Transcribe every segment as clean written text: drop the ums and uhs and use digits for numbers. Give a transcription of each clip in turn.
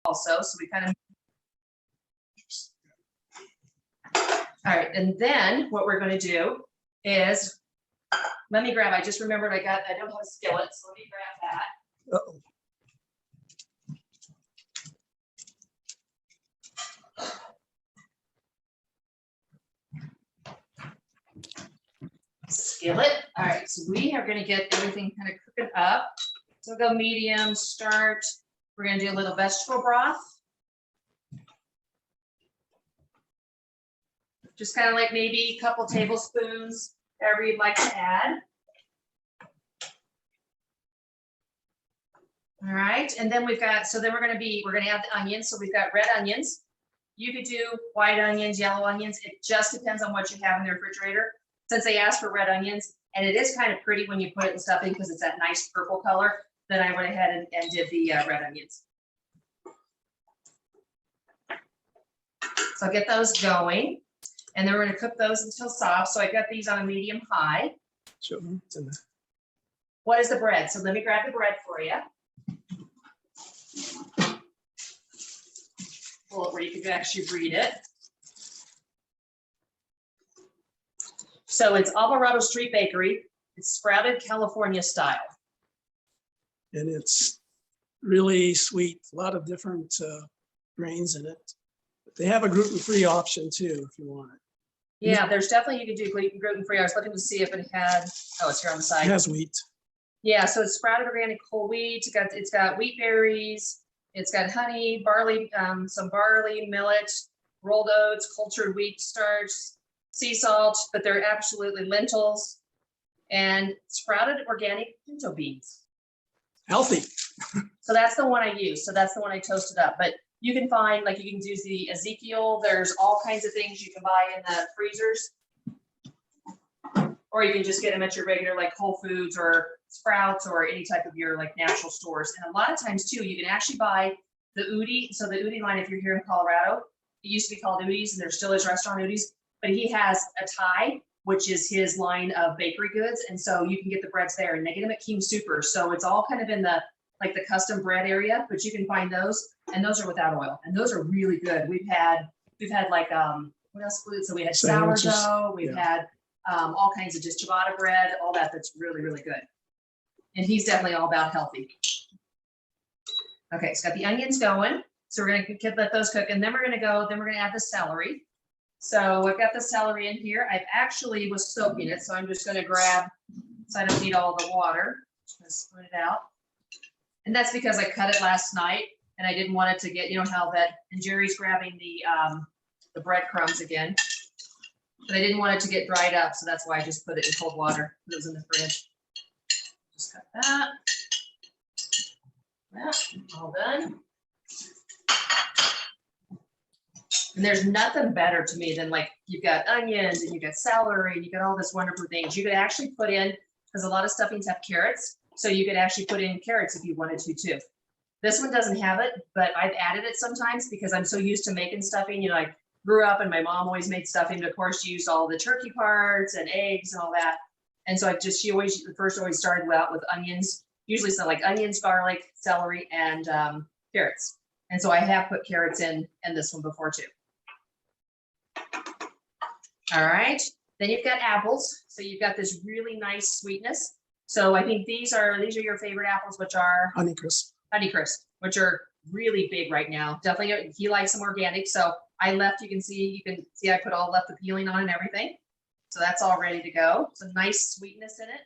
also. So we kind of. All right, and then what we're going to do is, let me grab, I just remembered I don't have a skillet, so let me grab that. Uh-oh. Skillet. All right, so we are going to get everything kind of cooking up. So we'll go medium, start. We're going to do a little vegetable broth. Just kind of like maybe a couple tablespoons, whatever you'd like to add. All right, and then we've got, so then we're going to add the onions. So we've got red onions. You could do white onions, yellow onions. It just depends on what you have in the refrigerator. Since they asked for red onions, and it is kind of pretty when you put it in stuffing because it's that nice purple color, then I went ahead and did the red onions. So I'll get those going, and then we're going to cook those until soft. So I got these on a medium high. Sure. It's in there. What is the bread? So let me grab the bread for you. Pull it where you can actually read it. So it's Alvarado Street Bakery. It's sprouted California style. And it's really sweet. A lot of different grains in it. But they have a gluten-free option too, if you want it. Yeah, there's definitely, you can do gluten-free. I was looking to see if it had, oh, it's here on the side. It has wheat. Yeah, so it's sprouted organic whole wheat. It's got wheat berries. It's got honey, barley, some barley, millet, rolled oats, cultured wheat starch, sea salt, but they're absolutely lentils, and sprouted organic pinto beans. Healthy. So that's the one I use. So that's the one I toasted up. But you can find, like, you can do the Ezekiel. There's all kinds of things you can buy in the freezers, or you can just get them at your regular, like, Whole Foods or Sprouts or any type of your, like, natural stores. And a lot of times too, you can actually buy the Udi. So the Udi line, if you're here in Colorado, it used to be called Udi's, and there still is Restaurant Udi's, but he has a Thai, which is his line of bakery goods. And so you can get the breads there, and they get them at King Super. So it's all kind of in the, like, the custom bread area, but you can find those, and those are without oil, and those are really good. We've had like, what else? So we had Sandwiches. sourdough, we've had all kinds of just ciabatta bread, all that. That's really, really good. And he's definitely all about healthy. Okay, so got the onions going. So we're gonna let those cook, and then we're gonna add the celery. So I've got the celery in here. I've actually was soaking it, so I'm just gonna grab, so I don't need all the water. Just gonna split it out. And that's because I cut it last night, and I didn't want it to get, you know how that, and Jerry's grabbing the breadcrumbs again. But I didn't want it to get dried up, so that's why I just put it in cold water. It was in the fridge. Just cut that. That, all done. And there's nothing better to me than, like, you've got onions and you've got celery and you got all this wonderful things. You could actually put in, because a lot of stuffings have carrots, so you could actually put in carrots if you wanted to too. This one doesn't have it, but I've added it sometimes because I'm so used to making stuffing. You know, I grew up and my mom always made stuffing, but of course she used all the turkey parts and eggs and all that. And so she always started out with onions, usually so like onions, garlic, celery, and carrots. And so I have put carrots in this one before too. All right, then you've got apples. So you've got this really nice sweetness. So I think these are your favorite apples, which are Honeycrisp. Honeycrisp, which are really big right now. Definitely, he likes them organic. So I left, you can see I left the peeling on and everything. So that's all ready to go. Some nice sweetness in it.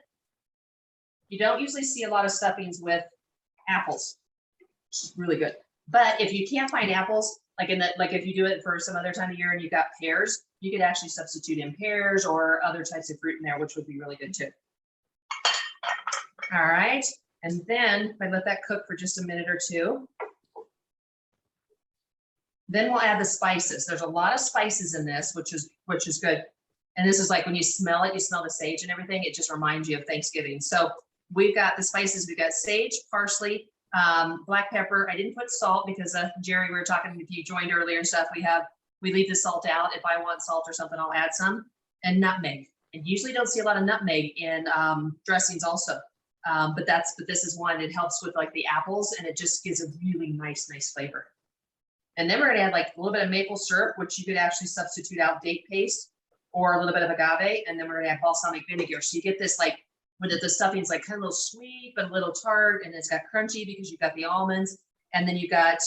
You don't usually see a lot of stuffings with apples. It's really good. But if you can't find apples, like if you do it for some other time of year and you've got pears, you could actually substitute in pears or other types of fruit in there, which would be really good too. All right. And then I let that cook for just a minute or two. Then we'll add the spices. There's a lot of spices in this, which is good. And this is like when you smell it, you smell the sage and everything. It just reminds you of Thanksgiving. So we've got the spices. We've got sage, parsley, black pepper. I didn't put salt because Jerry, we were talking, if you joined earlier and stuff, we leave the salt out. If I want salt or something, I'll add some. And nutmeg. And usually don't see a lot of nutmeg in dressings also. But this is one. It helps with like the apples, and it just gives a really nice flavor. And then we're gonna add like a little bit of maple syrup, which you could actually substitute out date paste or a little bit of agave. And then we're gonna add balsamic vinegar. So you get this like, when the stuffing's like kind of a little sweet, but a little tart, and it's got crunchy because you've got the almonds. And then you got,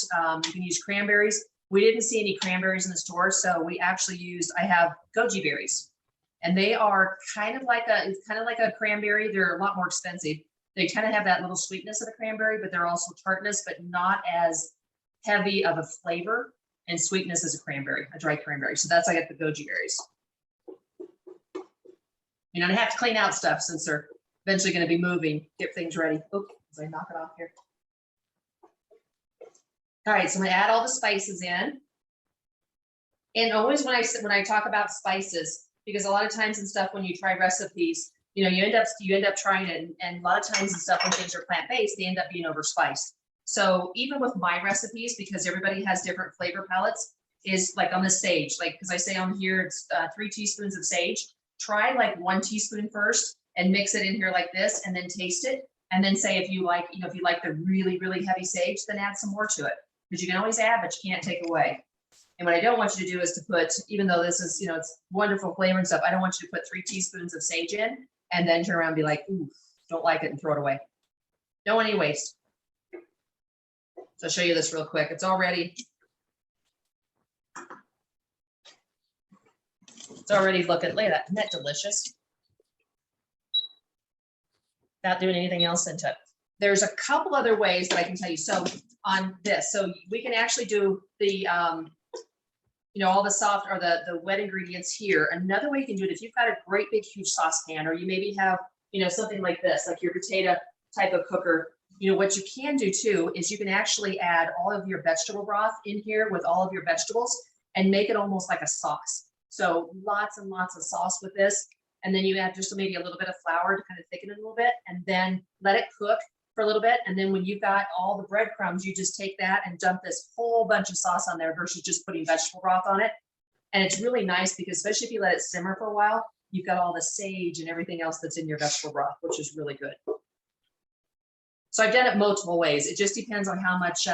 you can use cranberries. We didn't see any cranberries in the store, so we actually used, I have Goji Berries. And they are kind of like a cranberry. They're a lot more expensive. They kind of have that little sweetness of the cranberry, but they're also tartness, but not as heavy of a flavor and sweetness as a cranberry, a dry cranberry. So that's, I got the Goji Berries. You know, and I have to clean out stuff since they're eventually going to be moving, get things ready. Oops, as I knock it off here. All right, so I'm gonna add all the spices in. And always when I talk about spices, because a lot of times and stuff when you try recipes, you know, you end up trying it, and a lot of times and stuff when things are plant-based, they end up being overspiced. So even with my recipes, because everybody has different flavor palettes, is like on the sage, like, because I say on here it's 3 teaspoons of sage. Try like 1 teaspoon first and mix it in here like this, and then taste it, and then say if you like, you know, if you like the really, really heavy sage, then add some more to it. Because you can always add, but you can't take away. And what I don't want you to do is to put, even though this is, you know, it's wonderful flavor and stuff, I don't want you to put 3 teaspoons of sage in and then turn around and be like, ooh, don't like it and throw it away. Don't want any waste. So I'll show you this real quick. It's already looking, look at that, isn't that delicious? Without doing anything else into it. There's a couple other ways that I can tell you. So on this, so we can actually do the, you know, all the soft or the wet ingredients here. Another way you can do it, if you've got a great big huge saucepan, or you maybe have, you know, something like this, like your potato type of cooker, you know, what you can do too is you can actually add all of your vegetable broth in here with all of your vegetables and make it almost like a sauce. So lots and lots of sauce with this. And then you add just maybe a little bit of flour to kind of thicken it a little bit, and then let it cook for a little bit. And then when you've got all the breadcrumbs, you just take that and dump this whole bunch of sauce on there versus just putting vegetable broth on it. And it's really nice because especially if you let it simmer for a while, you've got all the sage and everything else that's in your vegetable broth, which is really good. So I've done it multiple ways. It just depends on how much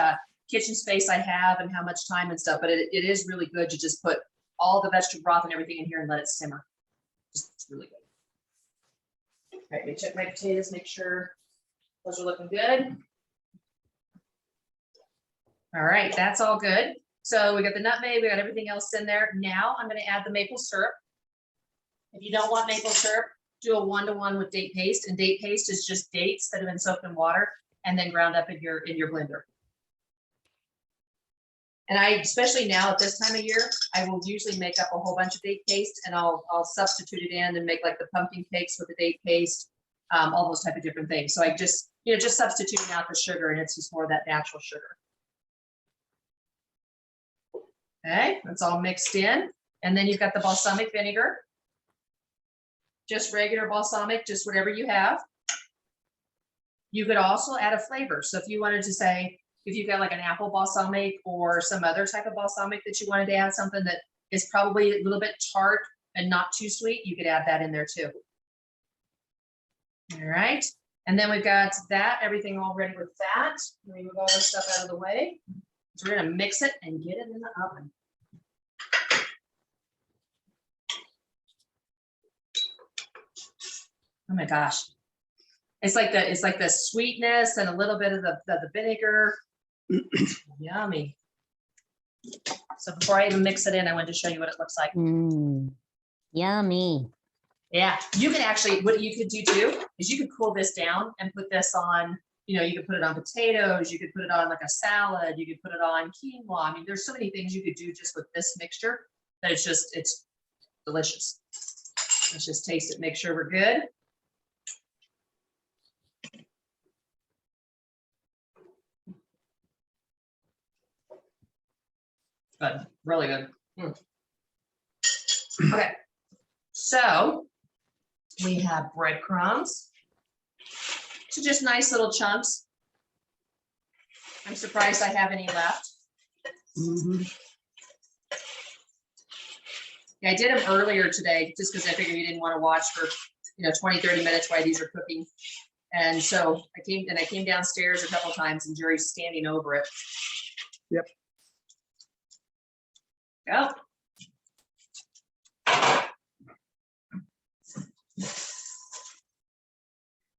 kitchen space I have and how much time and stuff, but it is really good to just put all the vegetable broth and everything in here and let it simmer. It's really good. All right, let me check my potatoes, make sure those are looking good. All right, that's all good. So we got the nutmeg, we got everything else in there. Now I'm going to add the maple syrup. If you don't want maple syrup, do a 1-to-1 with date paste, and date paste is just dates that have been soaked in water and then ground up in your blender. And I, especially now at this time of year, I will usually make up a whole bunch of date paste, and I'll substitute it in and make like the pumpkin cakes with the date paste, all those type of different things. So I just, you know, just substituting out the sugar, and it's just more of that natural sugar. Okay, that's all mixed in. And then you've got the balsamic vinegar. Just regular balsamic, just whatever you have. You could also add a flavor. So if you wanted to say, if you've got like an apple balsamic or some other type of balsamic that you wanted to add something that is probably a little bit tart and not too sweet, you could add that in there too. All right. And then we've got that, everything all ready with that. Let me move all this stuff out of the way. So we're going to mix it and get it in the oven. Oh my gosh. It's like the sweetness and a little bit of the vinegar. Yummy. So before I even mix it in, I wanted to show you what it looks like. Yummy. Yeah, you can actually, what you could do too, is you could cool this down and put this on, you know, you could put it on potatoes, you could put it on like a salad, you could put it on quinoa. I mean, there's so many things you could do just with this mixture that it's delicious. Let's just taste it, make sure we're good. Good, really good. Okay, so we have breadcrumbs. So just nice little chunks. I'm surprised I have any left. Yeah, I did them earlier today just because I figured you didn't want to watch for 20-30 minutes while these are cooking. And so I came downstairs a couple times and Jerry's standing over it. Yep. Go.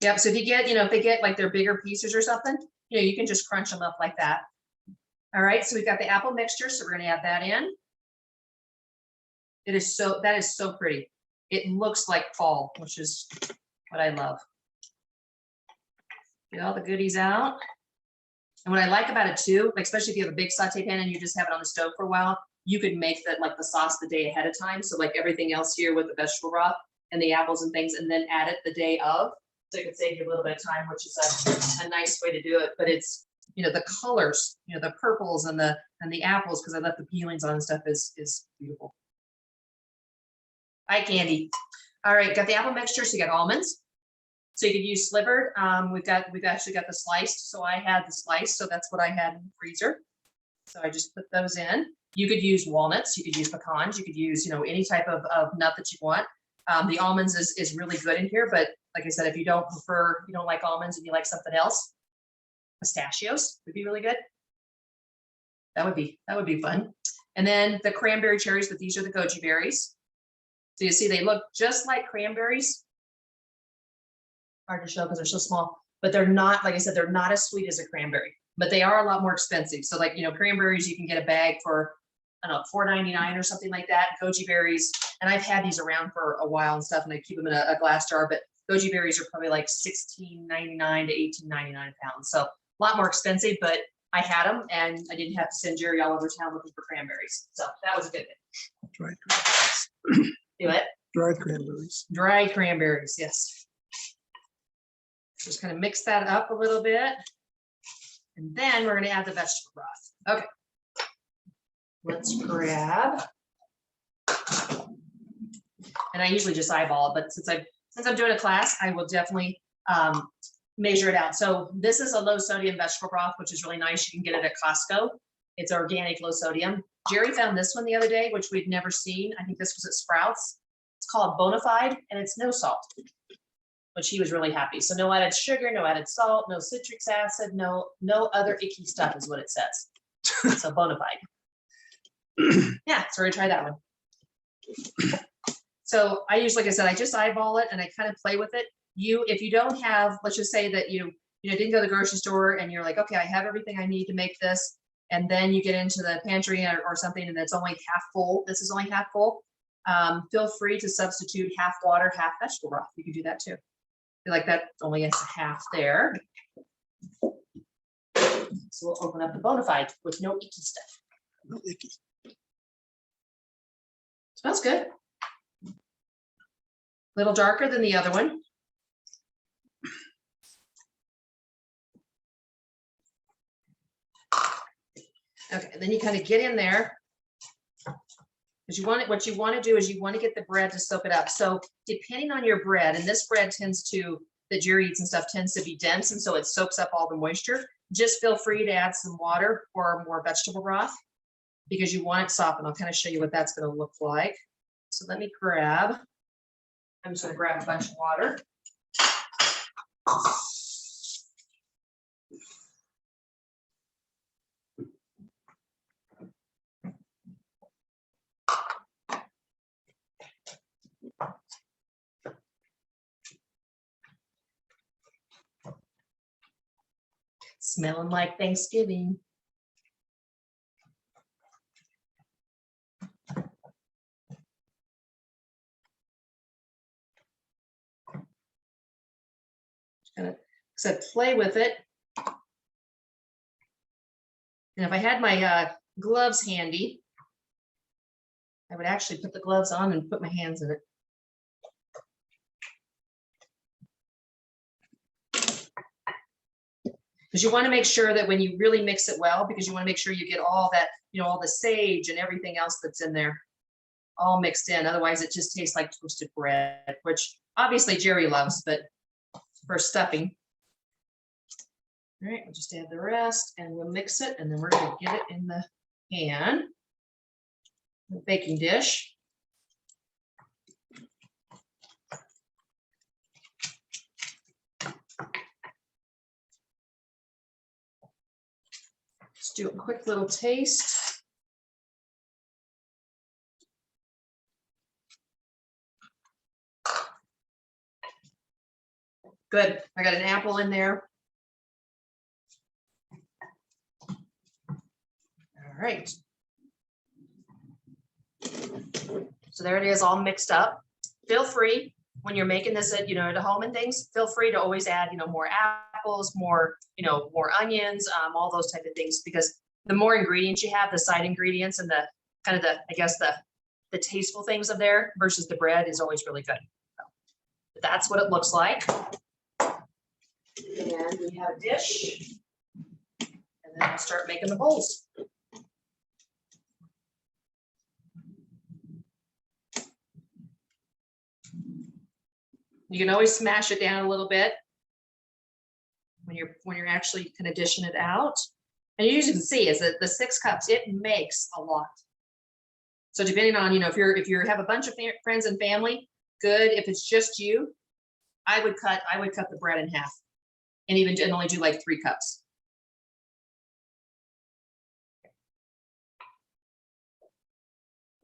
Yep, so if you get, if they get like their bigger pieces or something, you can just crunch them up like that. All right, so we've got the apple mixture, so we're gonna add that in. That is so pretty. It looks like fall, which is what I love. Get all the goodies out. And what I like about it too, like especially if you have a big saute pan and you just have it on the stove for a while, you could make the sauce the day ahead of time. So like everything else here with the vegetable broth and the apples and things, and then add it the day of. So it could save you a little bit of time, which is a nice way to do it. But it's, the colors, the purples and the apples, because I left the peelings on and stuff, is beautiful. Eye candy. All right, got the apple mixture, so you got almonds. So you could use slivered. We've actually got the sliced. So I had the sliced, so that's what I had in the freezer. So I just put those in. You could use walnuts, you could use pecans, you could use, any type of nut that you want. The almonds is really good in here, but like I said, if you don't like almonds and you like something else, pistachios would be really good. That would be fun. And then the cranberry cherries, but these are the goji berries. So you see they look just like cranberries. Hard to show because they're so small, but they're not, like I said, they're not as sweet as a cranberry, but they are a lot more expensive. So like, cranberries, you can get a bag for, I don't know, $4.99 or something like that. Goji berries, and I've had these around for a while and stuff, and I keep them in a glass jar, but goji berries are probably like $16.99 to $18.99 a pound. So a lot more expensive, but I had them and I didn't have to send Jerry all over town looking for cranberries. So that was a good thing. Dried cranberries. Do it. Dried cranberries. Dried cranberries, yes. Just kind of mix that up a little bit. And then we're going to add the vegetable broth. Okay. Let's grab. And I usually just eyeball it, but since I'm doing a class, I will definitely measure it out. So this is a low sodium vegetable broth, which is really nice. You can get it at Costco. It's organic, low sodium. Jerry found this one the other day, which we'd never seen. I think this was at Sprouts. It's called Bonafide, and it's no salt, which he was really happy. So no added sugar, no added salt, no citric acid, no other icky stuff is what it says. So Bonafide. Yeah, so we're gonna try that one. So I usually, like I said, I just eyeball it and I kind of play with it. If you don't have, let's just say that you didn't go to the grocery store and you're like, okay, I have everything I need to make this, and then you get into the pantry or something and it's only half full. This is only half full. Feel free to substitute half water, half vegetable broth. You can do that too. Feel like that only has half there. So we'll open up the Bonafide with no icky stuff. No icky. Smells good. A little darker than the other one. Okay, and then you kind of get in there. Because what you want to do is you want to get the bread to soak it up. So depending on your bread, and this bread that Jerry eats and stuff tends to be dense, and so it soaks up all the moisture. Just feel free to add some water or more vegetable broth because you want it soft, and I'll kind of show you what that's going to look like. So let me grab, I'm just going to grab a bunch of water. Smelling like Thanksgiving. So play with it. And if I had my gloves handy, I would actually put the gloves on and put my hands in it. Because you want to make sure that when you really mix it well, because you want to make sure you get all that, all the sage and everything else that's in there all mixed in. Otherwise, it just tastes like toasted bread, which obviously Jerry loves, but for stuffing. All right, we'll just add the rest and we'll mix it, and then we're going to get it in the pan, the baking dish. Let's do a quick little taste. Good. I got an apple in there. All right. So there it is, all mixed up. Feel free when you're making this at, at home and things, feel free to always add, more apples, more, more onions, all those type of things, because the more ingredients you have, the side ingredients and the kind of I guess the tasteful things of there versus the bread is always really good. So that's what it looks like. And we have a dish, and then I'll start making the bowls. You can always smash it down a little bit when you're actually kind of dishing it out. And you can see is that the 6 cups, it makes a lot. So depending on, if you have a bunch of friends and family, good. If it's just you, I would cut the bread in half and only do like 3 cups.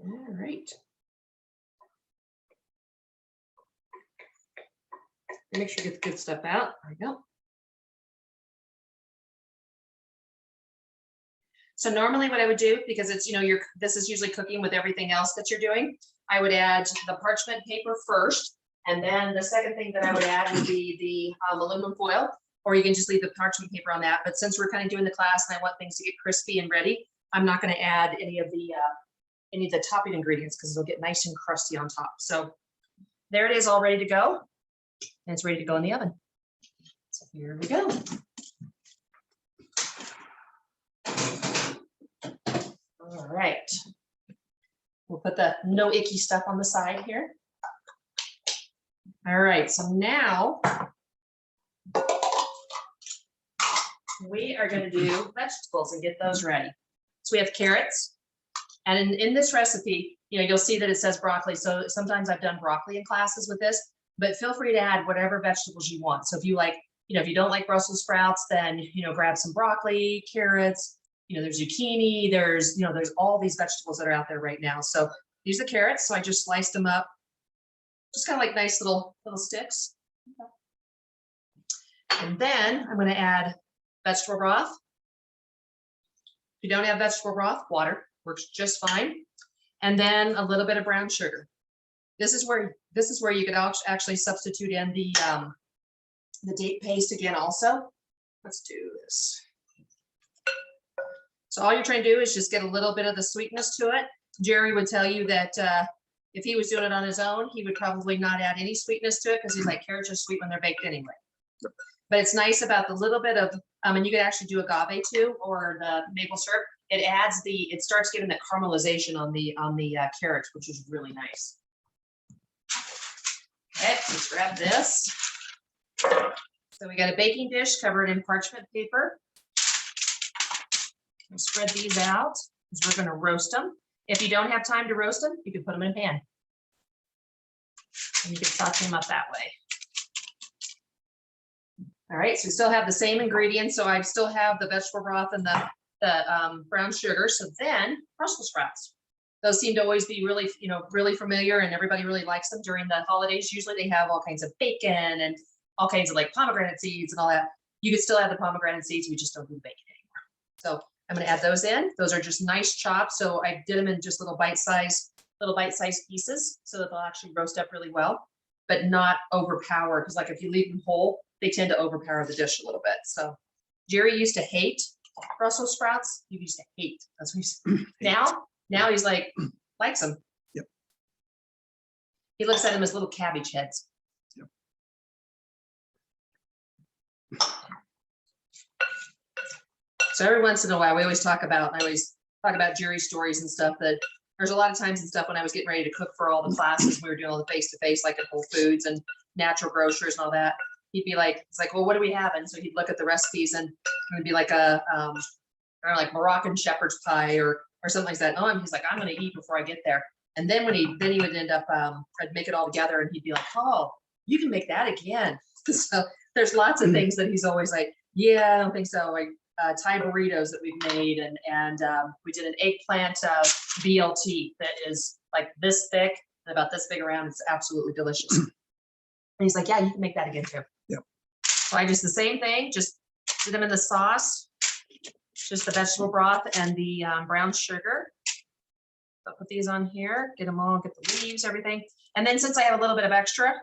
All right. Make sure you get the good stuff out. There we go. So normally what I would do, because it's, this is usually cooking with everything else that you're doing, I would add the parchment paper first. And then the second thing that I would add would be the aluminum foil, or you can just leave the parchment paper on that. But since we're kind of doing the class and I want things to get crispy and ready, I'm not going to add any of the topping ingredients because it'll get nice and crusty on top. So there it is, all ready to go. And it's ready to go in the oven. So here we go. All right. We'll put the no icky stuff on the side here. All right, so now we are going to do vegetables and get those ready. So we have carrots. And in this recipe, you'll see that it says broccoli. So sometimes I've done broccoli in classes with this. But feel free to add whatever vegetables you want. So if you like, if you don't like Brussels sprouts, then, grab some broccoli, carrots, there's zucchini, there's all these vegetables that are out there right now. So these are carrots. So I just sliced them up, just kind of like nice little sticks. And then I'm going to add vegetable broth. If you don't have vegetable broth, water works just fine. And then a little bit of brown sugar. This is where you could actually substitute in the date paste again also. Let's do this. So all you're trying to do is just get a little bit of the sweetness to it. Jerry would tell you that if he was doing it on his own, he would probably not add any sweetness to it because he's like, carrots are sweet when they're baked anyway. But it's nice about the little bit of, and you could actually do agave too, or the maple syrup. It starts giving that caramelization on the carrots, which is really nice. Okay, let's grab this. So we got a baking dish covered in parchment paper. We'll spread these out because we're going to roast them. If you don't have time to roast them, you can put them in a pan. And you can saute them up that way. All right, so we still have the same ingredients. So I still have the vegetable broth and the brown sugar. So then Brussels sprouts. Those seem to always be really, really familiar, and everybody really likes them during the holidays. Usually they have all kinds of bacon and all kinds of like pomegranate seeds and all that. You could still add the pomegranate seeds. We just don't do the bacon anymore. So I'm going to add those in. Those are just nice chops. So I did them in just little bite-sized pieces so that they'll actually roast up really well, but not overpower. Because like if you leave them whole, they tend to overpower the dish a little bit. So Jerry used to hate Brussels sprouts. He used to hate. That's what he said. Now he's like, likes them. Yep. He looks at them as little cabbage heads. Yep. So every once in a while, I always talk about Jerry's stories and stuff. That there's a lot of times and stuff when I was getting ready to cook for all the classes, we were doing all the face-to-face, like at Whole Foods and natural grocers and all that. He'd be like, it's like, well, what do we have? And so he'd look at the recipes and it'd be like like Moroccan shepherd's pie or something like that. Oh, and he's like, I'm going to eat before I get there. And then he would end up, I'd make it all together and he'd be like, oh, you can make that again. So there's lots of things that he's always like, yeah, I don't think so. Like Thai burritos that we've made. And we did an eggplant BLT that is like this thick and about this big around. It's absolutely delicious. And he's like, yeah, you can make that again too. Yep. So I just the same thing, just did them in the sauce, just the vegetable broth and the brown sugar. I'll put these on here, get them all, get the leaves, everything. And then since I have a little bit of extra,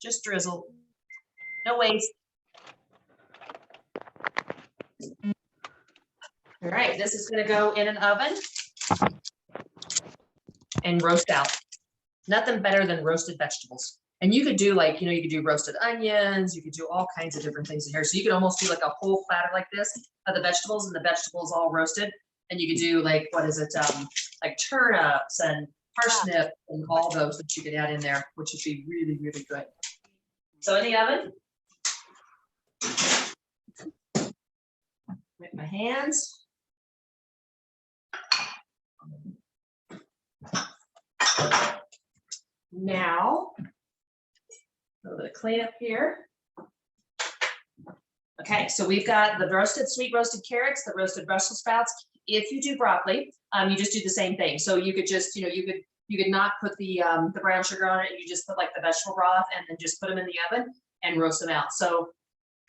just drizzle, no waste. All right, this is gonna go in an oven and roast out. Nothing better than roasted vegetables. And you could do like, you could do roasted onions, you could do all kinds of different things in here. So you could almost do like a whole platter like this of the vegetables and the vegetables all roasted. And you could do like, what is it? Like turnips and parsnips and all those that you could add in there, which would be really, really good. So in the oven, with my hands. Now, a little bit of cleanup here. Okay, so we've got the sweet roasted carrots, the roasted Brussels sprouts. If you do broccoli, you just do the same thing. So you could just, you could not put the brown sugar on it. You just put like the vegetable broth and then just put them in the oven and roast them out. So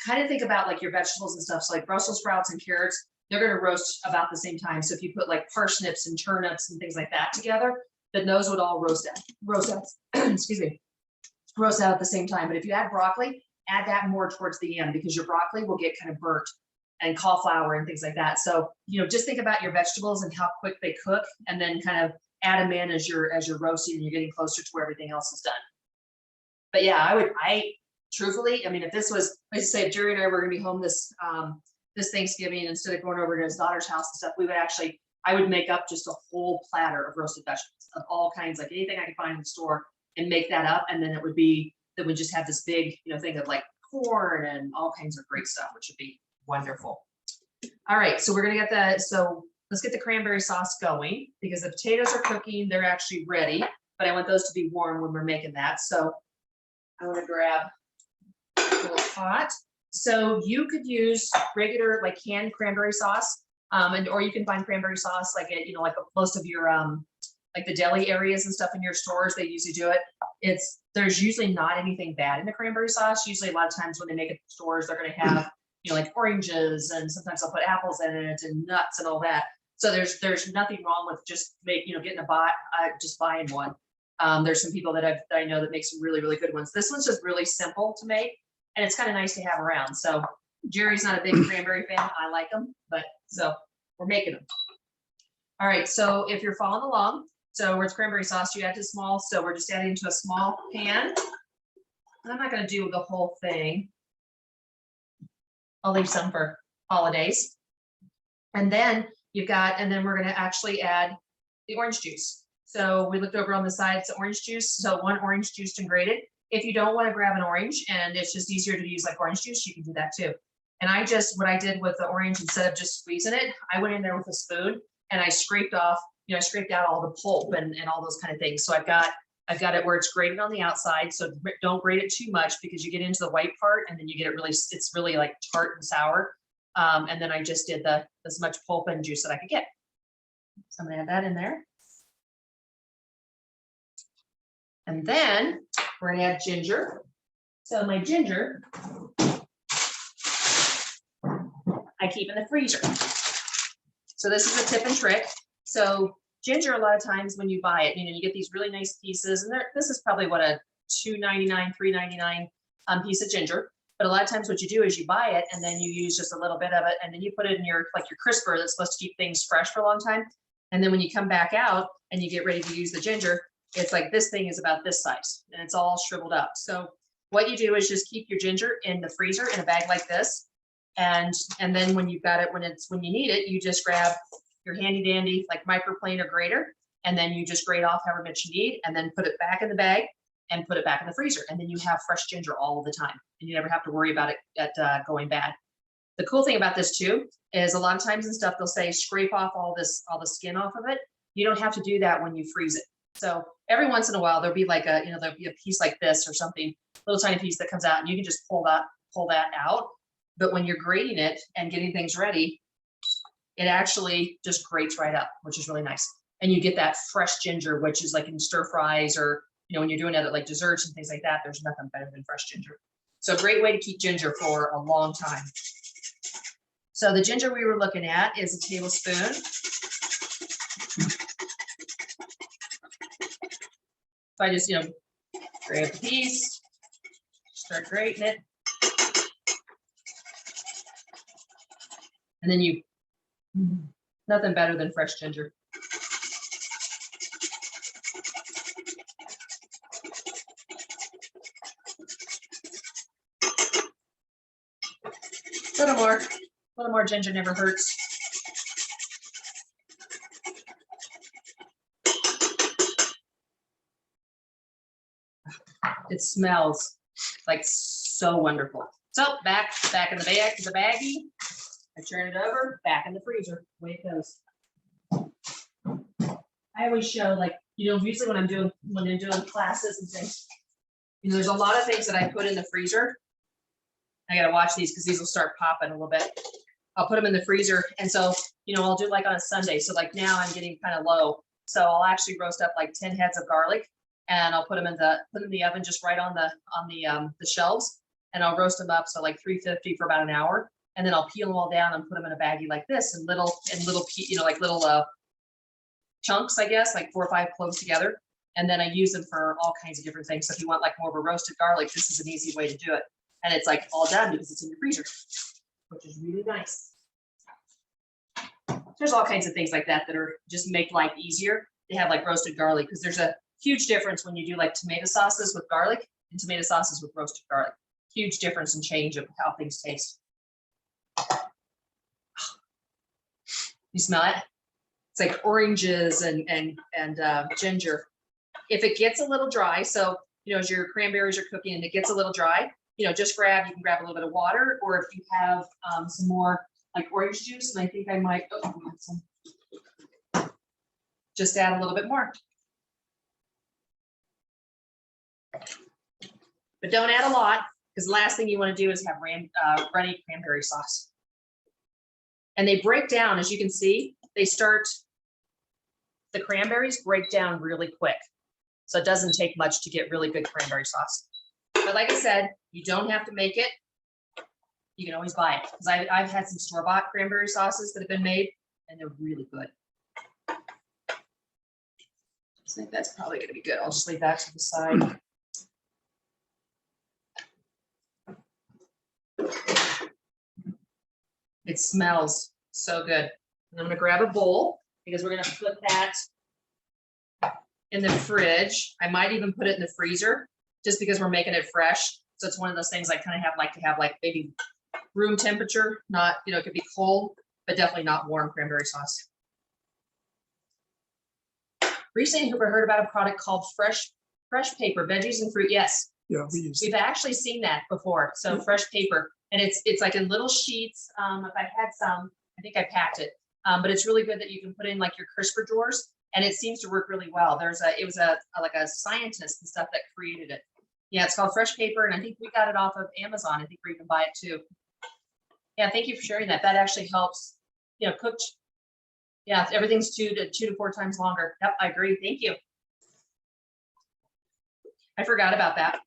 kind of think about like your vegetables and stuff. So like Brussels sprouts and carrots, they're going to roast about the same time. So if you put like parsnips and turnips and things like that together, then those would all roast out, excuse me, roast out at the same time. But if you add broccoli, add that more towards the end because your broccoli will get kind of burnt, and cauliflower and things like that. So, just think about your vegetables and how quick they cook, and then kind of add them in as you're roasting and you're getting closer to where everything else is done. But yeah, I truthfully, if this was, like I say, if Jerry and I were gonna be home this Thanksgiving, instead of going over to his daughter's house and stuff, I would make up just a whole platter of roasted vegetables of all kinds, like anything I could find in the store, and make that up. And then it would just have this big, thing of like corn and all kinds of great stuff, which would be wonderful. All right, so we're gonna get that. So let's get the cranberry sauce going because the potatoes are cooking. They're actually ready, but I want those to be warm when we're making that. So I want to grab a little pot. So you could use regular like canned cranberry sauce, or you can find cranberry sauce like at, like most of your like the deli areas and stuff in your stores. They usually do it. There's usually not anything bad in the cranberry sauce. Usually a lot of times when they make it in stores, they're going to have like oranges, and sometimes they'll put apples in it and nuts and all that. So there's nothing wrong with just getting just buying one. There's some people that I know that make some really, really good ones. This one's just really simple to make, and it's kind of nice to have around. So Jerry's not a big cranberry fan. I like them, but so we're making them. All right, so if you're following along, so where it's cranberry sauce, you add to small. So we're just adding to a small pan. And I'm not going to do the whole thing. I'll leave some for holidays. And then we're going to actually add the orange juice. So we looked over on the side, it's orange juice. So 1 orange juiced and grated. If you don't want to grab an orange and it's just easier to use like orange juice, you can do that too. And what I did with the orange, instead of just squeezing it, I went in there with a spoon and I scraped out all the pulp and all those kind of things. So I've got it where it's grated on the outside. So don't grate it too much because you get into the white part and then you get it's really like tart and sour. And then I just did as much pulp and juice that I could get. So I'm gonna add that in there. And then we're gonna add ginger. So my ginger, I keep in the freezer. So this is a tip and trick. So ginger, a lot of times when you buy it, you get these really nice pieces, and this is probably what a $2.99, $3.99 piece of ginger. But a lot of times what you do is you buy it and then you use just a little bit of it, and then you put it in your crisper that's supposed to keep things fresh for a long time. And then when you come back out and you get ready to use the ginger, it's like this thing is about this size and it's all shriveled up. So what you do is just keep your ginger in the freezer in a bag like this. And then when you've got it, when you need it, you just grab your handy dandy like microplane or grater, and then you just grate off however much you need, and then put it back in the bag and put it back in the freezer. And then you have fresh ginger all the time, and you never have to worry about it going bad. The cool thing about this too is a lot of times and stuff they'll say scrape off all the skin off of it. You don't have to do that when you freeze it. So every once in a while there'll be like there'll be a piece like this or something, little tiny piece that comes out, and you can just pull that out. But when you're grating it and getting things ready, it actually just grates right up, which is really nice. And you get that fresh ginger, which is like in stir fries or when you're doing it at like desserts and things like that. There's nothing better than fresh ginger. So a great way to keep ginger for a long time. So the ginger we were looking at is a tablespoon. So I just, grab a piece, start grating it. And then nothing better than fresh ginger. A little more ginger never hurts. It smells like so wonderful. So back in the baggie. I turn it over, back in the freezer. Away it goes. I always show, like, usually when I'm doing classes and things, there's a lot of things that I put in the freezer. I gotta watch these because these will start popping a little bit. I'll put them in the freezer, and so I'll do like on a Sunday. So like now I'm getting kind of low, so I'll actually roast up like 10 heads of garlic, and I'll put them in the oven just right on the shelves, and I'll roast them up so like 350 for about an hour, and then I'll peel them all down and put them in a baggie like this, and little chunks, I guess, like 4 or 5 cloves together, and then I use them for all kinds of different things. So if you want like more of a roasted garlic, this is an easy way to do it, and it's like all done because it's in your freezer, which is really nice. There's all kinds of things like that are just make life easier. They have like roasted garlic because there's a huge difference when you do like tomato sauces with garlic and tomato sauces with roasted garlic. Huge difference and change of how things taste. You smell it? It's like oranges and ginger. If it gets a little dry, so as your cranberries are cooking and it gets a little dry, you can grab a little bit of water, or if you have some more like orange juice, and I think I might just add a little bit more. But don't add a lot, because the last thing you want to do is have runny cranberry sauce. And they break down, as you can see, the cranberries break down really quick. So it doesn't take much to get really good cranberry sauce. But like I said, you don't have to make it. You can always buy it, because I've had some store-bought cranberry sauces that have been made, and they're really good. I think that's probably going to be good. I'll just leave that to the side. It smells so good. And I'm going to grab a bowl, because we're going to put that in the fridge. I might even put it in the freezer, just because we're making it fresh. So it's one of those things I kind of like to have like maybe room temperature, not, it could be cold, but definitely not warm cranberry sauce. Recently, have you ever heard about a product called Fresh Paper, veggies and fruit? Yes. Yeah, we've actually seen that before. So yeah. Fresh paper, and it's like in little sheets. If I had some, I think I packed it. But it's really good that you can put in like your crisper drawers, and it seems to work really well. It was like a scientist and stuff that created it. Yeah, it's called Fresh Paper, and I think we got it off of Amazon. I think where you can buy it too. Yeah, thank you for sharing that. That actually helps, cooked. Yeah, everything's 2 to 4 times longer. Yep, I agree. Thank you. I forgot about that.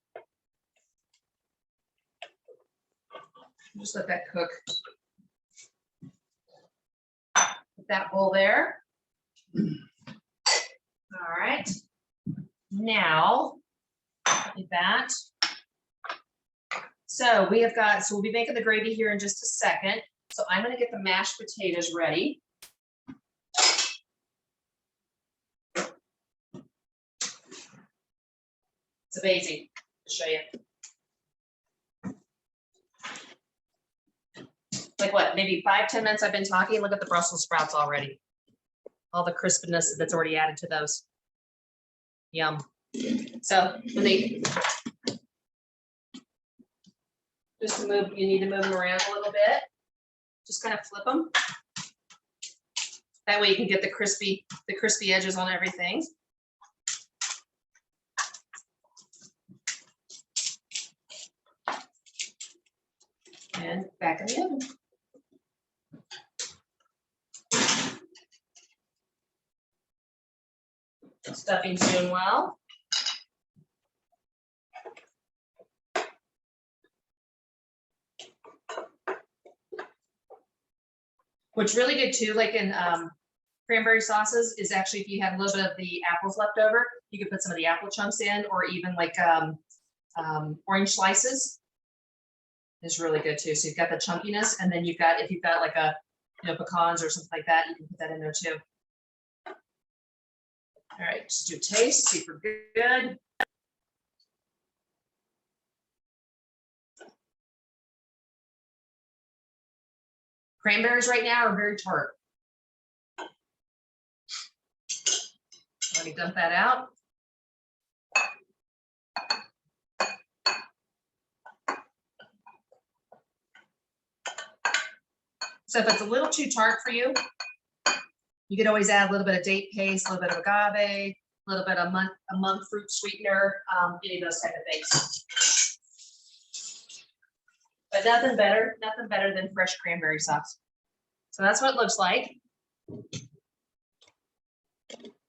Just let that cook. Put that bowl there. All right. Now, like that. So we'll be making the gravy here in just a second. So I'm going to get the mashed potatoes ready. It's amazing. I'll show you. Like what, maybe 5-10 minutes I've been talking. Look at the Brussels sprouts already. All the crispness that's already added to those. Yum. So when you need to move them around a little bit. Just kind of flip them. That way you can get the crispy edges on everything. And back in the oven. Stuffing's doing well. What's really good too, like in cranberry sauces, is actually if you have a little bit of the apples left over, you can put some of the apple chunks in, or even like orange slices. Is really good too. So you've got the chunkiness, and then you've got, if you've got like a, pecans or something like that, you can put that in there too. All right, just do taste, see if we're good. Cranberries right now are very tart. Let me dump that out. So if it's a little too tart for you, you could always add a little bit of date paste, a little bit of agave, a little bit of monk fruit sweetener, any of those type of things. But nothing better than fresh cranberry sauce. So that's what it looks like. And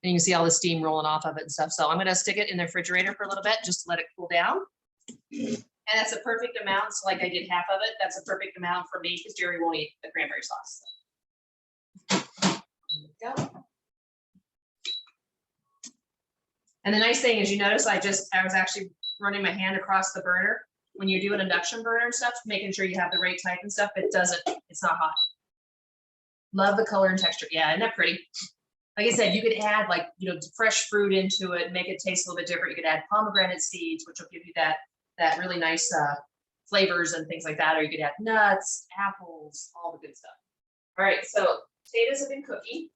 you can see all the steam rolling off of it and stuff. So I'm going to stick it in the refrigerator for a little bit, just to let it cool down. And that's a perfect amount. So like I did half of it. That's a perfect amount for me because Jerry won't eat the cranberry sauce. There we go. And the nice thing is, you notice I was actually running my hand across the burner. When you do an induction burner and stuff, making sure you have the right type and stuff, it's not hot. Love the color and texture. Yeah, isn't that pretty? Like I said, you could add like, fresh fruit into it, make it taste a little bit different. You could add pomegranate seeds, which will give you that really nice flavors and things like that. Or you could add nuts, apples, all the good stuff. All right, so potatoes have been cooking.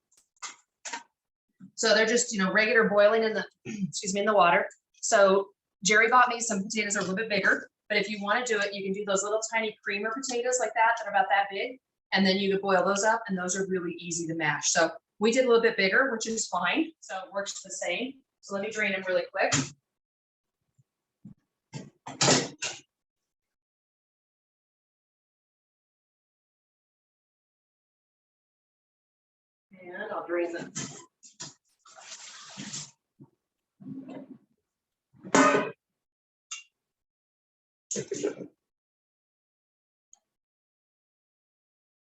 So they're just, regular boiling in the, in the water. So Jerry bought me some potatoes that are a little bit bigger, but if you want to do it, you can do those little tiny creamer potatoes like that are about that big. And then you could boil those up, and those are really easy to mash. So we did a little bit bigger, which is fine. So it works the same. So let me drain them really quick. And I'll drain them.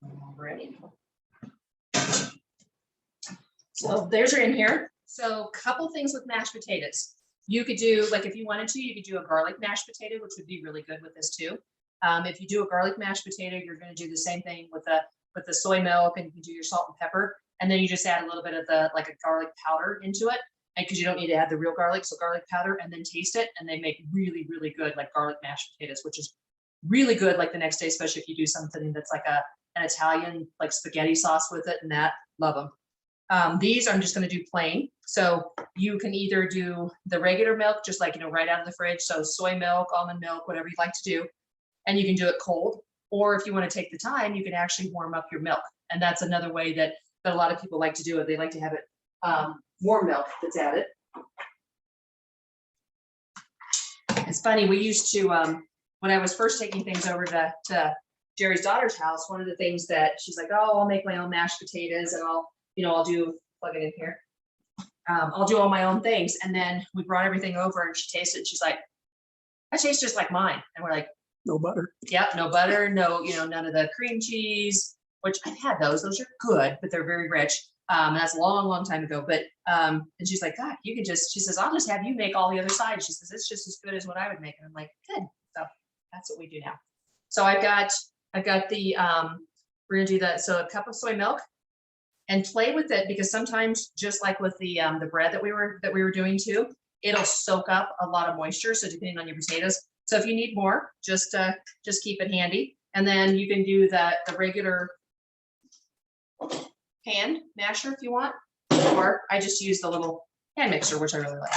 Alrighty. So theirs are in here. So a couple things with mashed potatoes. You could do, like if you wanted to, you could do a garlic mashed potato, which would be really good with this too. If you do a garlic mashed potato, you're going to do the same thing with the soy milk, and you can do your salt and pepper. And then you just add a little bit of like a garlic powder into it. And because you don't need to add the real garlic, so garlic powder, and then taste it. And they make really, really good like garlic mashed potatoes, which is really good like the next day, especially if you do something that's like an Italian like spaghetti sauce with it, and that, love them. These I'm just going to do plain. So you can either do the regular milk, just like, right out of the fridge. So soy milk, almond milk, whatever you'd like to do. And you can do it cold. Or if you want to take the time, you can actually warm up your milk. And that's another way that a lot of people like to do it. They like to have it warm milk that's added. It's funny, we used to, when I was first taking things over to Jerry's daughter's house, one of the things that she's like, oh, I'll make my own mashed potatoes, and I'll do, plug it in here. I'll do all my own things. And then we brought everything over and she tasted it. She's like, that tastes just like mine. And we're like, No butter. yeah, no butter, no, none of the cream cheese, which I've had those are good, but they're very rich. That's a long, long time ago. But, and she's like, God, she says, I'll just have you make all the other sides. She says, it's just as good as what I would make. And I'm like, good. So that's what we do now. So I've got the, we're going to do that. So a cup of soy milk, and play with it, because sometimes, just like with the bread that we were doing too, it'll soak up a lot of moisture. So depending on your potatoes. So if you need more, just keep it handy. And then you can do the regular hand masher if you want, or I just use the little hand mixer, which I really like.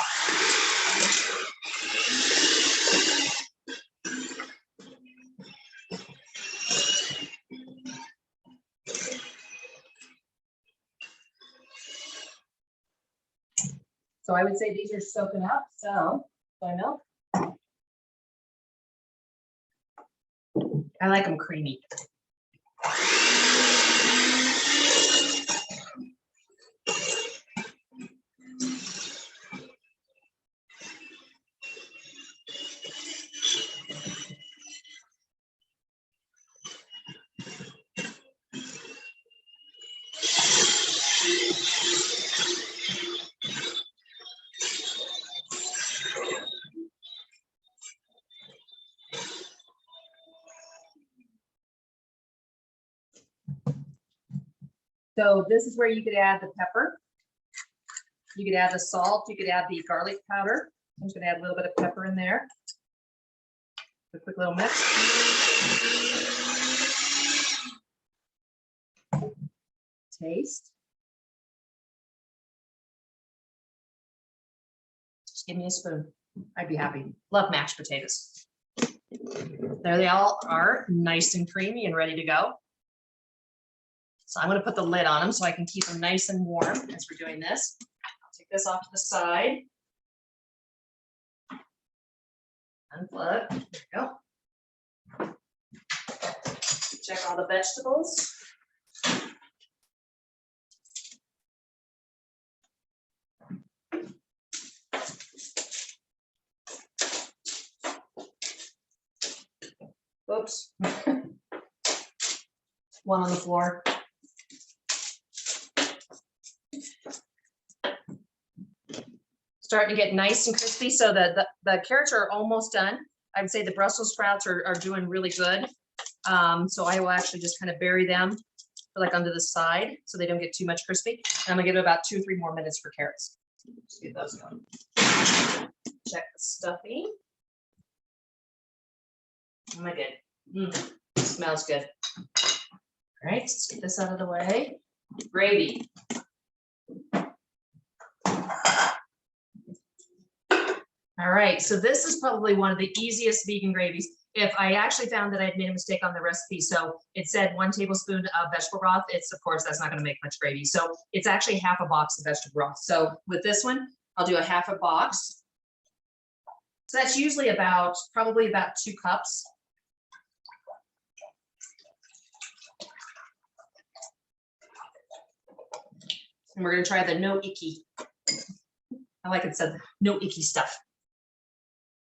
So I would say these are soaking up. So soy milk. I like them creamy. So this is where you could add the pepper. You could add the salt. You could add the garlic powder. I'm just gonna add a little bit of pepper in there. A quick little mix. Taste. Just give me a spoon. I'd be happy. Love mashed potatoes. There they all are, nice and creamy and ready to go. So I'm going to put the lid on them so I can keep them nice and warm as we're doing this. I'll take this off to the side. Unplug. There we go. Check all the vegetables. Oops. One on the floor. Starting to get nice and crispy. So the carrots are almost done. I would say the Brussels sprouts are doing really good. So I will actually just kind of bury them like under the side so they don't get too much crispy. And I'm gonna give it about 2 or 3 more minutes for carrots. Let's get those going. Check the stuffing. Am I good? Smells good. All right, let's get this out of the way. Gravy. All right, so this is probably one of the easiest vegan gravies. If I actually found that I had made a mistake on the recipe, so it said 1 tablespoon of vegetable broth, it's of course that's not going to make much gravy. So it's actually half a box of vegetable broth. So with this one, I'll do a half a box. So that's usually probably about 2 cups. And we're going to try the no icky. I like it said no icky stuff.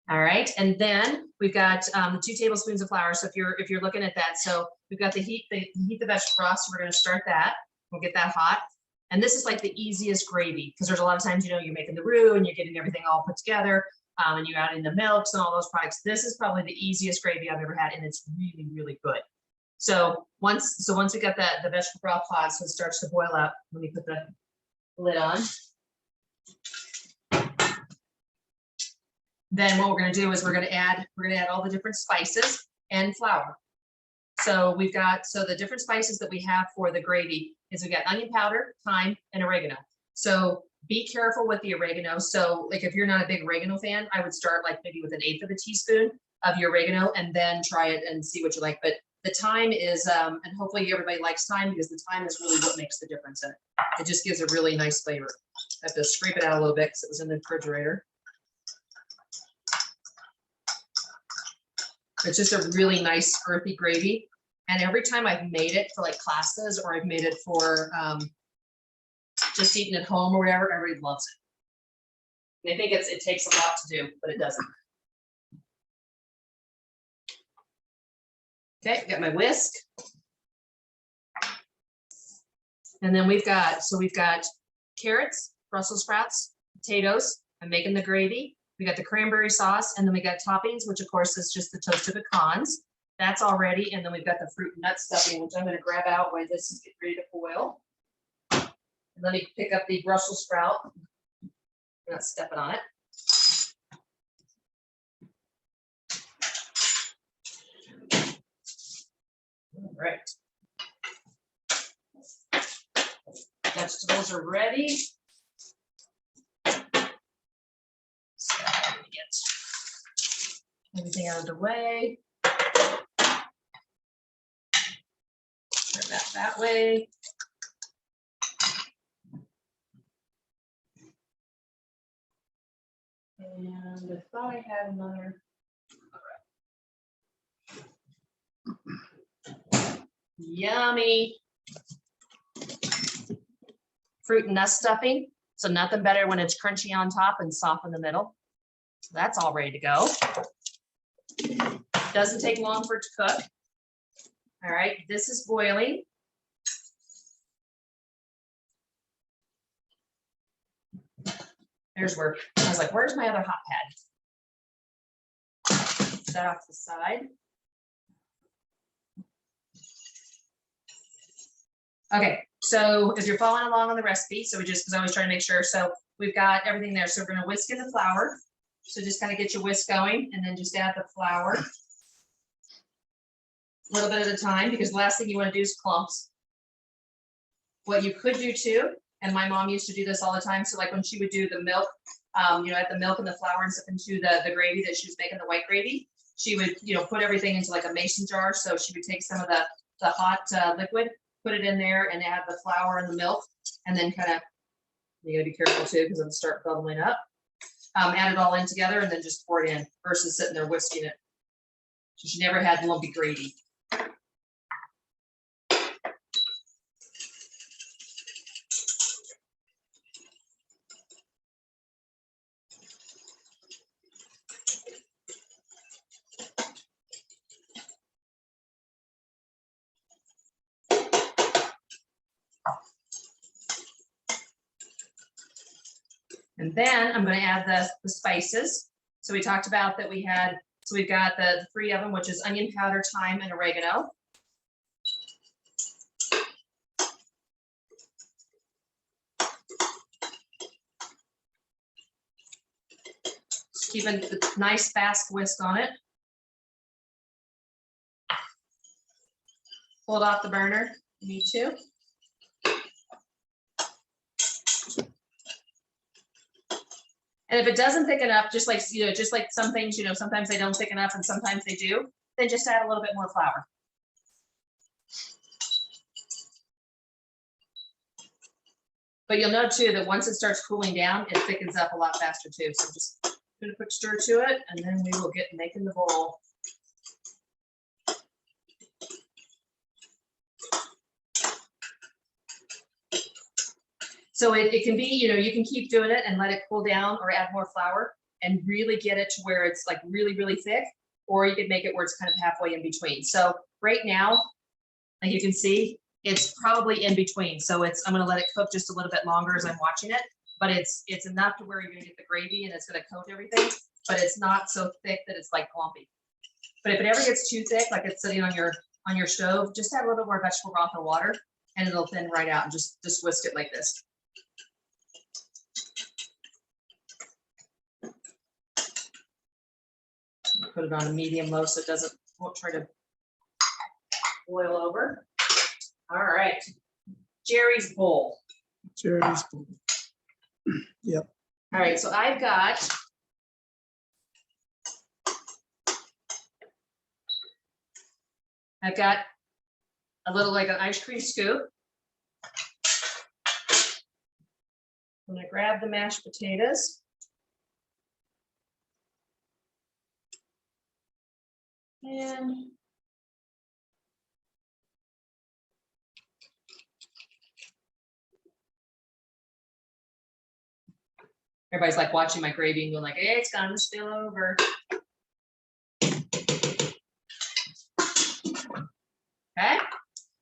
All right, and then we've got 2 tablespoons of flour. So if you're looking at that, so we've got the heat the vegetable broth. So we're going to start that. We'll get that hot. And this is like the easiest gravy because there's a lot of times, you know, you're making the roux and you're getting everything all put together, and you're adding the milks and all those products. This is probably the easiest gravy I've ever had, and it's really, really good. So once we got the vegetable broth hot, so it starts to boil up, let me put the lid on. Then what we're going to do is we're going to add all the different spices and flour. So we've got, so the different spices that we have for the gravy is we've got onion powder, thyme, and oregano. So be careful with the oregano. So like if you're not a big oregano fan, I would start like maybe with 1/8 of a teaspoon of your oregano and then try it and see what you like. But the thyme is, and hopefully everybody likes thyme because the thyme is really what makes the difference in it. It just gives a really nice flavor. I have to scrape it out a little bit because it was in the refrigerator. It's just a really nice earthy gravy. And every time I've made it for like classes or I've made it for just eating at home or whatever, everybody loves it. And I think it takes a lot to do, but it doesn't. Okay, got my whisk. And then we've got carrots, Brussels sprouts, potatoes. I'm making the gravy. We got the cranberry sauce, and then we got toppings, which of course is just the toasted pecans. That's all ready. And then we've got the fruit and nut stuffing, which I'm going to grab out while this is getting ready to boil. And let me pick up the Brussels sprout. I'm not stepping on it. All right. Vegetables are ready. So I'm going to get everything out of the way. Turn that way. And I thought I had another. Yummy. Fruit and nut stuffing. So nothing better when it's crunchy on top and soft in the middle. So that's all ready to go. Doesn't take long for it to cook. All right, this is boiling. There's where I was like, where's my other hot pad? Set that off to the side. Okay, So if you're following along on the recipe, so because I always try to make sure, so we've got everything there. So we're gonna whisk in the flour. So just kind of get your whisk going and then just add the flour. A little bit at a time, because the last thing you want to do is clumps. What you could do too, and my mom used to do this all the time, so like when she would do the milk, add the milk and the flour and stuff into the gravy that she was making, the white gravy, she would, put everything into like a mason jar. So she would take some of the hot liquid, put it in there and add the flour and the milk, and then kind of, you gotta be careful too, because it'll start bubbling up. Add it all in together and then just pour it in versus sitting there whisking it. So she never had lumpy gravy. And then I'm going to add the spices. So we talked about that we had, so we've got the 3 of them, which is onion powder, thyme, and oregano. Just keeping the nice fast whisk on it. Pull it off the burner, you need to. And if it doesn't thicken up, just like some things, sometimes they don't thicken up and sometimes they do, then just add a little bit more flour. But you'll know too that once it starts cooling down, it thickens up a lot faster too. So just put a quick stir to it, and then we will get making the bowl. So it can be, you can keep doing it and let it cool down or add more flour and really get it to where it's like really, really thick, or you could make it where it's kind of halfway in between. So right now, like you can see, it's probably in between. So I'm gonna let it cook just a little bit longer as I'm watching it, but it's enough to where you're gonna get the gravy and it's gonna coat everything, but it's not so thick that it's like clumpy. But if it ever gets too thick, like it's sitting on your stove, just add a little bit more vegetable broth or water and it'll thin right out, and just whisk it like this. Put it on a medium low so it won't try to boil over. All right, Jerry's bowl. Jerry's bowl. Yep. All right, so I've got a little like an ice cream scoop. I'm gonna grab the mashed potatoes. And everybody's like watching my gravy and going like, hey, it's gonna spill over. Okay.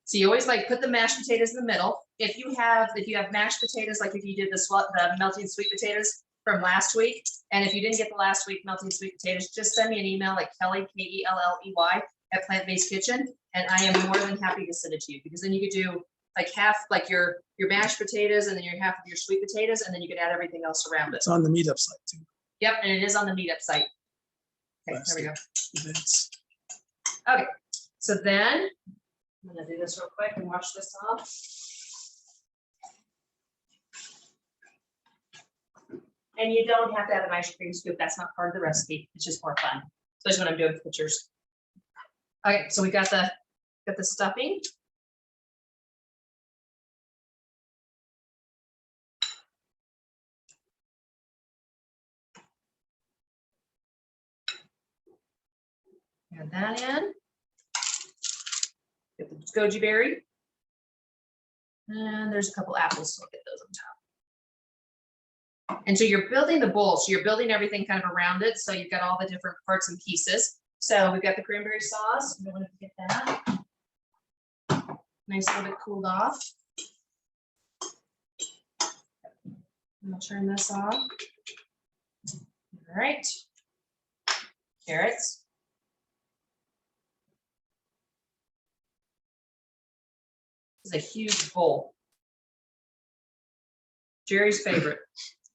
So you always like put the mashed potatoes in the middle. If you have mashed potatoes, like if you did the melting sweet potatoes from last week, and if you didn't get the last week melting sweet potatoes, just send me an email at Kelley, Kelley at Plant Based Kitchen, and I am more than happy to send it to you, because then you could do like half like your mashed potatoes and then your half of your sweet potatoes, and then you could add everything else around it. It's on the meetup site too. Yep, and it is on the meetup site. Okay, there we go. Events. Okay, so then I'm gonna do this real quick and wash this off. And you don't have to have an ice cream scoop. That's not part of the recipe. It's just more fun, especially when I'm doing pictures. Okay, so we got the stuffing. Add that in. Get the goji berry. And there's a couple apples, so I'll get those on top. And so you're building the bowl. So you're building everything kind of around it. So you've got all the different parts and pieces. So we've got the cranberry sauce. I'm going to get that. Nice, a little bit cooled off. And I'll turn this off. All right. Carrots. This is a huge bowl. Jerry's favorite.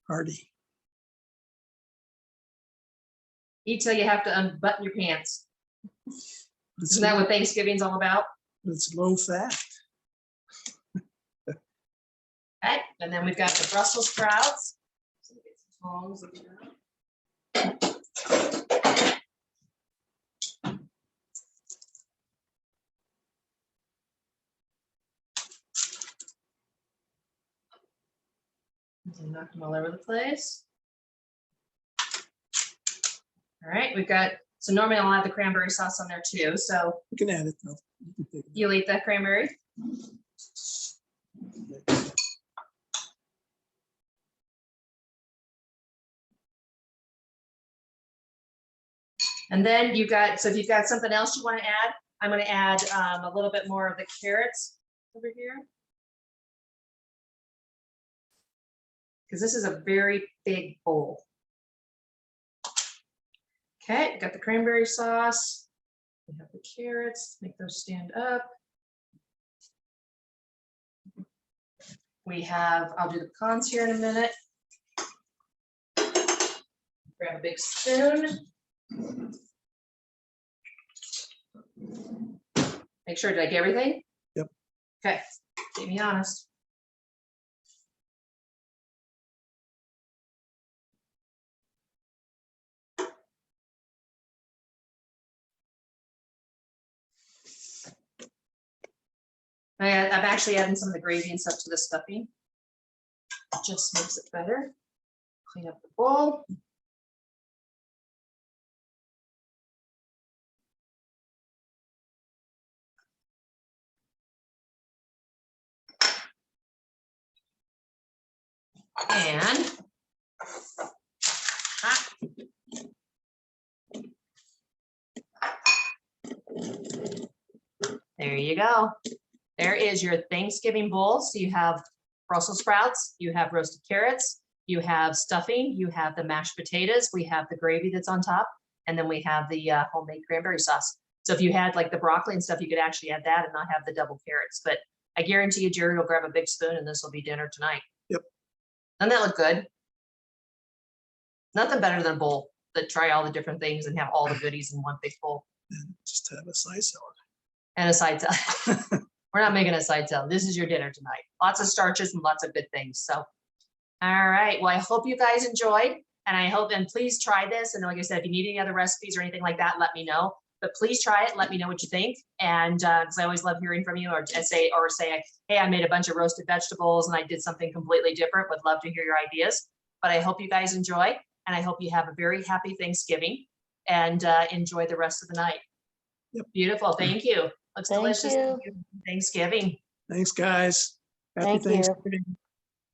Hearty. Eat till you have to unbutton your pants. It's, Isn't that what Thanksgiving's all about? it's low fat. Okay, and then we've got the Brussels sprouts. So get some tongs of that. And knock them all over the place. All right, we've got, so normally I'll add the cranberry sauce on there too. So You can add it though. You can take it you'll eat that cranberry? out. And then you got, so if you've got something else you want to add, I'm going to add a little bit more of the carrots over here. Because this is a very big bowl. Okay, got the cranberry sauce. We have the carrots, make those stand up. We have, I'll do the pecans here in a minute. Grab a big spoon. Make sure, did I get everything? Yep. Okay, keep me honest. I'm actually adding some of the gravy and stuff to the stuffing. Just makes it better. Clean up the bowl. And there you go. There is your Thanksgiving bowl. So you have Brussels sprouts, you have roasted carrots, you have stuffing, you have the mashed potatoes, we have the gravy that's on top, and then we have the homemade cranberry sauce. So if you had like the broccoli and stuff, you could actually add that and not have the double carrots. But I guarantee you, Jerry will grab a big spoon and this will be dinner tonight. Yep. Doesn't that look good? Nothing better than a bowl that try all the different things and have all the goodies in one big bowl. And just have a side salad. And a side salad. We're not making a side salad. This is your dinner tonight. Lots of starches and lots of good things. So, all right. Well, I hope you guys enjoyed, and I hope, and please try this. And like I said, if you need any other recipes or anything like that, let me know. But please try it. Let me know what you think. And because I always love hearing from you, or say, hey, I made a bunch of roasted vegetables and I did something completely different. Would love to hear your ideas. But I hope you guys enjoy, and I hope you have a very happy Thanksgiving and enjoy the rest of the night. Yep. Beautiful. Thank you. Looks Thank delicious. you. Thanksgiving. Thanks, guys. Happy Thank you. Thanksgiving.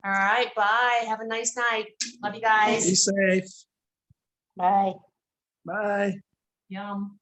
All right. Bye. Have a nice night. Love you Be guys. safe. Bye. Bye. Yum.